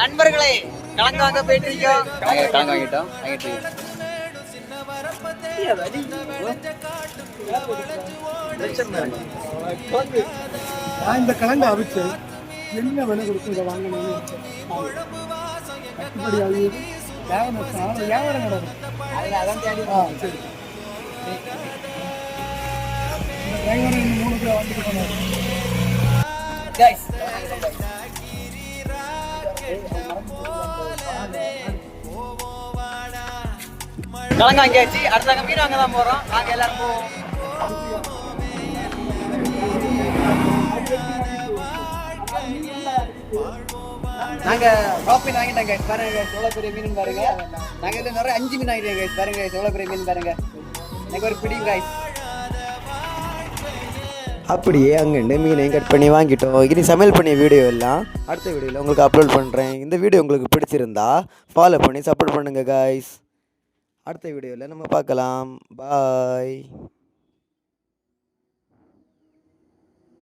நண்பர்களே கலங்க வாங்க போயிட்டு இருக்கோம். கலங்க வாங்கிட்டோம். வாங்கிட்டு நான் இந்த கலங்க அவிச்சு என்ன விலை கொடுக்கும் இதை வாங்கணும்னு கட்டுப்படி ஆகி வியாபாரம் நடக்கும். சரி டிரைவர் 3 பேர் வந்துட்டு போனாரு. கலங்க வாங்கியாச்சு. அடுத்த மீன் வாங்க தான் போறோம். நாங்க எல்லாரும் போவோம். நாங்க டாப்பின் வாங்கிட்டோம் கைஸ். பாருங்க எவ்வளவு பெரிய மீன் பாருங்க. நாங்க இதுல நிறைய 5 மீன் வாங்கிட்டோம் கைஸ். பாருங்க எவ்வளவு பெரிய மீன் பாருங்க. எனக்கு ஒரு பிடி கைஸ். அப்படியே அங்கேருந்து மீனையும் கட் பண்ணி வாங்கிட்டோம். இனி சமையல் பண்ணிய வீடியோ எல்லாம் அடுத்த வீடியோவில் உங்களுக்கு அப்லோட் பண்ணுறேன். இந்த வீடியோ உங்களுக்கு பிடிச்சிருந்தா ஃபாலோ பண்ணி சப்போர்ட் பண்ணுங்கள் காய்ஸ். அடுத்த வீடியோவில் நம்ம பார்க்கலாம். பாய்.